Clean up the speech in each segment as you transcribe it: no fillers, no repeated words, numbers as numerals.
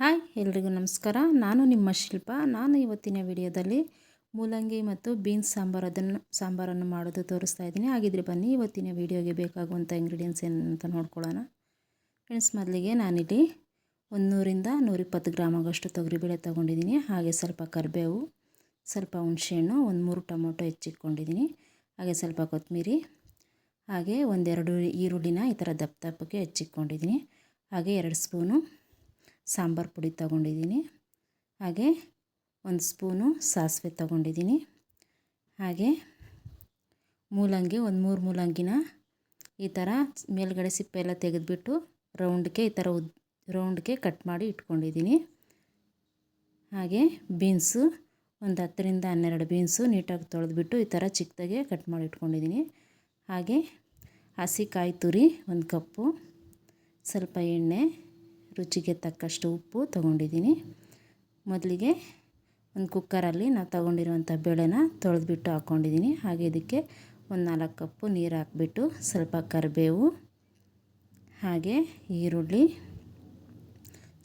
Hi ಎಲ್ರಿಗೂ ನಮಸ್ಕಾರ. ನಾನು ನಿಮ್ಮ ಶಿಲ್ಪ. ನಾನು ಇವತ್ತಿನ ವಿಡಿಯೋದಲ್ಲಿ ಮೂಲಂಗಿ ಮತ್ತು ಬೀನ್ಸ್ ಸಾಂಬಾರನ್ನು ಮಾಡೋದು ತೋರಿಸ್ತಾ ಇದ್ದೀನಿ. ಹಾಗಿದ್ರೆ ಬನ್ನಿ ಇವತ್ತಿನ ವಿಡಿಯೋಗೆ ಬೇಕಾಗುವಂಥ ಇಂಗ್ರೀಡಿಯೆಂಟ್ಸ್ ಏನು ಅಂತ ನೋಡ್ಕೊಳ್ಳೋಣ. ಫ್ರೆಂಡ್ಸ್, ಮೊದಲಿಗೆ ನಾನಿಲ್ಲಿ 100ರಿಂದ 120 ಗ್ರಾಮ್ ಆಗೋಷ್ಟು ತೊಗರಿಬೇಳೆ ತೊಗೊಂಡಿದ್ದೀನಿ. ಹಾಗೆ ಸ್ವಲ್ಪ ಕರಿಬೇವು, ಸ್ವಲ್ಪ ಹುಣಸೆಹಣ್ಣು, 3 ಟೊಮೊಟೊ ಹೆಚ್ಚಿಟ್ಕೊಂಡಿದ್ದೀನಿ. ಹಾಗೆ ಸ್ವಲ್ಪ ಕೊತ್ತಂಬರಿ, ಹಾಗೆ 1-2 ಈರುಳ್ಳಿನ ಈ ಥರ ದಪ್ಪ ದಪ್ಪಕ್ಕೆ ಹೆಚ್ಚಿಟ್ಕೊಂಡಿದ್ದೀನಿ. ಹಾಗೆ 2 ಸ್ಪೂನು ಸಾಂಬಾರು ಪುಡಿ ತೊಗೊಂಡಿದ್ದೀನಿ. ಹಾಗೆ 1 ಸ್ಪೂನು ಸಾಸಿವೆ ತೊಗೊಂಡಿದ್ದೀನಿ. ಹಾಗೆ ಮೂಲಂಗಿ 3 ಮೂಲಂಗಿನ ಈ ಥರ ಮೇಲ್ಗಡೆ ಸಿಪ್ಪೆ ಎಲ್ಲ ತೆಗೆದುಬಿಟ್ಟು ರೌಂಡ್ಗೆ ಈ ಥರ ರೌಂಡ್ಗೆ ಕಟ್ ಮಾಡಿ ಇಟ್ಕೊಂಡಿದ್ದೀನಿ. ಹಾಗೆ ಬೀನ್ಸು 10ರಿಂದ 12 ಬೀನ್ಸು ನೀಟಾಗಿ ತೊಳೆದ್ಬಿಟ್ಟು ಈ ಥರ ಚಿಕ್ಕದಾಗೆ ಕಟ್ ಮಾಡಿ ಇಟ್ಕೊಂಡಿದ್ದೀನಿ. ಹಾಗೆ ಹಸಿ ಕಾಯಿ ತುರಿ 1 ಕಪ್ಪು, ಸ್ವಲ್ಪ ಎಣ್ಣೆ, ರುಚಿಗೆ ತಕ್ಕಷ್ಟು ಉಪ್ಪು ತೊಗೊಂಡಿದ್ದೀನಿ. ಮೊದಲಿಗೆ ಒಂದು ಕುಕ್ಕರಲ್ಲಿ ನಾವು ತೊಗೊಂಡಿರುವಂಥ ಬೇಳೆನ ತೊಳೆದ್ಬಿಟ್ಟು ಹಾಕ್ಕೊಂಡಿದ್ದೀನಿ. ಹಾಗೆ ಇದಕ್ಕೆ 4 ಕಪ್ಪು ನೀರು ಹಾಕ್ಬಿಟ್ಟು ಸ್ವಲ್ಪ ಕರಿಬೇವು, ಹಾಗೆ ಈರುಳ್ಳಿ,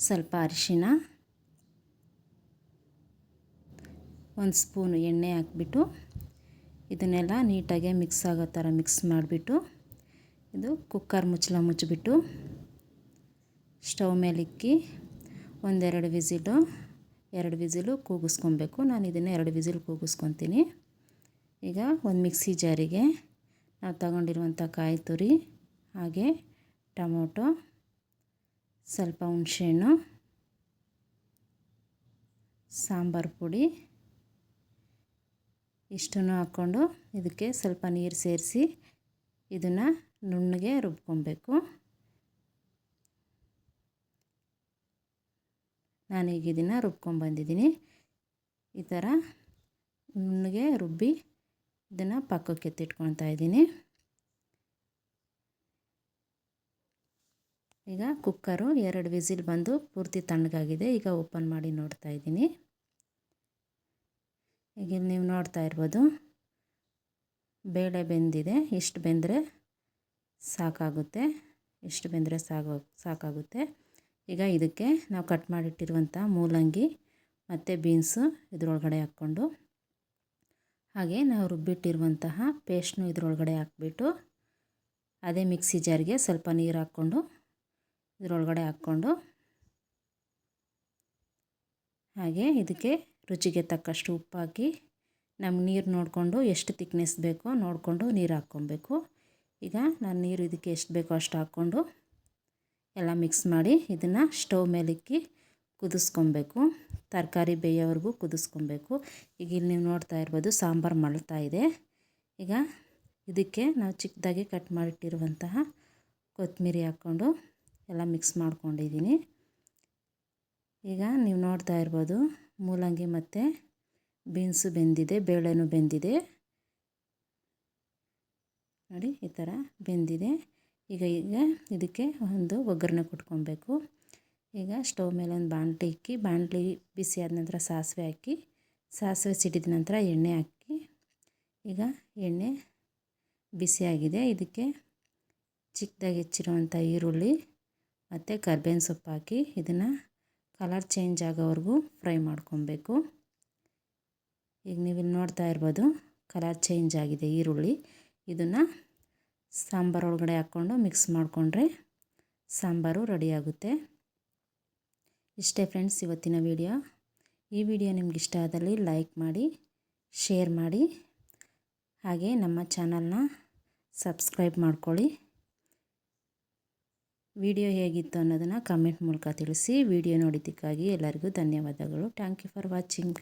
ಸ್ವಲ್ಪ ಅರಿಶಿನ, 1 ಸ್ಪೂನು ಎಣ್ಣೆ ಹಾಕ್ಬಿಟ್ಟು ಇದನ್ನೆಲ್ಲ ನೀಟಾಗಿ ಮಿಕ್ಸ್ ಆಗೋ ಥರ ಮಿಕ್ಸ್ ಮಾಡಿಬಿಟ್ಟು ಇದು ಕುಕ್ಕರ್ ಮುಚ್ಚಳ ಮುಚ್ಚಿಬಿಟ್ಟು ಸ್ಟವ್ ಮೇಲೆ ಇಕ್ಕಿ 2 ವಿಸಿಲು ಕೂಗಿಸ್ಕೊಬೇಕು. ನಾನು ಇದನ್ನು 2 ವಿಸಿಲ್ ಕೂಗಿಸ್ಕೊತೀನಿ. ಈಗ ಒಂದು ಮಿಕ್ಸಿ ಜಾರಿಗೆ ನಾವು ತಗೊಂಡಿರುವಂಥ ಕಾಯಿ ತುರಿ, ಹಾಗೆ ಟೊಮೊಟೊ, ಸ್ವಲ್ಪ ಹುಣಸೆಹಣ್ಣು, ಸಾಂಬಾರು ಪುಡಿ ಇಷ್ಟನ್ನು ಹಾಕ್ಕೊಂಡು ಇದಕ್ಕೆ ಸ್ವಲ್ಪ ನೀರು ಸೇರಿಸಿ ಇದನ್ನು ನುಣ್ಣಗೆ ರುಬ್ಕೊಬೇಕು. ನಾನೀಗ ಇದನ್ನು ರುಬ್ಕೊಂಡ್ಬಂದಿದ್ದೀನಿ. ಈ ಥರ ನುಣ್ಣಗೆ ರುಬ್ಬಿ ಇದನ್ನು ಪಕ್ಕಕ್ಕೆ ಎತ್ತಿಟ್ಕೊಳ್ತಾ ಇದ್ದೀನಿ. ಈಗ ಕುಕ್ಕರು 2 ವಿಸಿಲ್ ಬಂದು ಪೂರ್ತಿ ತಣ್ಣಗಾಗಿದೆ. ಈಗ ಓಪನ್ ಮಾಡಿ ನೋಡ್ತಾ ಇದ್ದೀನಿ. ಈಗ ನೀವು ನೋಡ್ತಾ ಇರ್ಬೋದು, ಬೇಳೆ ಬೆಂದಿದೆ. ಇಷ್ಟು ಬೆಂದರೆ ಸಾಕಾಗುತ್ತೆ. ಸಾಕಾಗುತ್ತೆ. ಈಗ ಇದಕ್ಕೆ ನಾವು ಕಟ್ ಮಾಡಿಟ್ಟಿರುವಂಥ ಮೂಲಂಗಿ ಮತ್ತು ಬೀನ್ಸು ಇದರೊಳಗಡೆ ಹಾಕ್ಕೊಂಡು, ಹಾಗೆ ನಾವು ರುಬ್ಬಿಟ್ಟಿರುವಂತಹ ಪೇಸ್ಟ್ನು ಇದರೊಳಗಡೆ ಹಾಕ್ಬಿಟ್ಟು ಅದೇ ಮಿಕ್ಸಿ ಜಾರ್ಗೆ ಸ್ವಲ್ಪ ನೀರು ಹಾಕ್ಕೊಂಡು ಇದರೊಳಗಡೆ ಹಾಕ್ಕೊಂಡು, ಹಾಗೆ ಇದಕ್ಕೆ ರುಚಿಗೆ ತಕ್ಕಷ್ಟು ಉಪ್ಪು ಹಾಕಿ ನಮ್ಗೆ ನೀರು ನೋಡಿಕೊಂಡು ಎಷ್ಟು ತಿಕ್ನೆಸ್ ಬೇಕೋ ನೋಡಿಕೊಂಡು ನೀರು ಹಾಕ್ಕೊಬೇಕು. ಈಗ ನಾನು ನೀರು ಇದಕ್ಕೆ ಎಷ್ಟು ಬೇಕೋ ಅಷ್ಟು ಹಾಕ್ಕೊಂಡು ಎಲ್ಲ ಮಿಕ್ಸ್ ಮಾಡಿ ಇದನ್ನು ಸ್ಟವ್ ಮೇಲಿಕ್ಕಿ ಕುದಿಸ್ಕೊಬೇಕು. ತರಕಾರಿ ಬೇಯೋವರೆಗೂ ಕುದಿಸ್ಕೊಬೇಕು. ಈಗ ಇಲ್ಲಿ ನೀವು ನೋಡ್ತಾ ಇರ್ಬೋದು ಸಾಂಬಾರು ಮಳ್ತಾ ಇದೆ. ಈಗ ಇದಕ್ಕೆ ನಾವು ಚಿಕ್ಕದಾಗಿ ಕಟ್ ಮಾಡಿಟ್ಟಿರುವಂತಹ ಕೊತ್ತಂಬರಿ ಹಾಕ್ಕೊಂಡು ಎಲ್ಲ ಮಿಕ್ಸ್ ಮಾಡ್ಕೊಂಡಿದ್ದೀನಿ. ಈಗ ನೀವು ನೋಡ್ತಾ ಇರ್ಬೋದು ಮೂಲಂಗಿ ಮತ್ತು ಬೀನ್ಸು ಬೆಂದಿದೆ, ಬೇಳೆನೂ ಬೆಂದಿದೆ ನೋಡಿ, ಈ ಥರ ಬೆಂದಿದೆ. ಈಗ ಇದಕ್ಕೆ ಒಂದು ಒಗ್ಗರಣೆ ಕೊಟ್ಕೊಬೇಕು. ಈಗ ಸ್ಟವ್ ಮೇಲೆ ಒಂದು ಬಾಣಲಿ ಇಕ್ಕಿ, ಬಾಣಲಿ ಬಿಸಿ ಆದ ನಂತರ ಸಾಸಿವೆ ಹಾಕಿ, ಸಾಸಿವೆ ಸಿಡಿದ ನಂತರ ಎಣ್ಣೆ ಹಾಕಿ, ಈಗ ಎಣ್ಣೆ ಬಿಸಿಯಾಗಿದೆ. ಇದಕ್ಕೆ ಚಿಕ್ಕದಾಗಿ ಹೆಚ್ಚಿರುವಂಥ ಈರುಳ್ಳಿ ಮತ್ತು ಕರ್ಬೇವಿನ ಸೊಪ್ಪು ಹಾಕಿ ಇದನ್ನು ಕಲರ್ ಚೇಂಜ್ ಆಗೋವರೆಗೂ ಫ್ರೈ ಮಾಡ್ಕೊಬೇಕು. ಈಗ ನೀವು ಇಲ್ಲಿ ನೋಡ್ತಾ ಇರ್ಬೋದು ಕಲರ್ ಚೇಂಜ್ ಆಗಿದೆ ಈರುಳ್ಳಿ. ಇದನ್ನು ಸಾಂಬಾರು ಒಳಗಡೆ ಹಾಕ್ಕೊಂಡು ಮಿಕ್ಸ್ ಮಾಡಿಕೊಂಡ್ರೆ ಸಾಂಬಾರು ರೆಡಿಯಾಗುತ್ತೆ. ಇಷ್ಟೇ ಫ್ರೆಂಡ್ಸ್ ಇವತ್ತಿನ ವಿಡಿಯೋ. ಈ ವಿಡಿಯೋ ನಿಮ್ಗೆ ಇಷ್ಟ ಆದಲ್ಲಿ ಲೈಕ್ ಮಾಡಿ, ಶೇರ್ ಮಾಡಿ, ಹಾಗೆ ನಮ್ಮ ಚಾನಲ್ನ ಸಬ್ಸ್ಕ್ರೈಬ್ ಮಾಡ್ಕೊಳ್ಳಿ. ವಿಡಿಯೋ ಹೇಗಿತ್ತು ಅನ್ನೋದನ್ನು ಕಮೆಂಟ್ ಮೂಲಕ ತಿಳಿಸಿ. ವಿಡಿಯೋ ನೋಡಿದ್ದಕ್ಕಾಗಿ ಎಲ್ಲರಿಗೂ ಧನ್ಯವಾದಗಳು. Thank you for watching.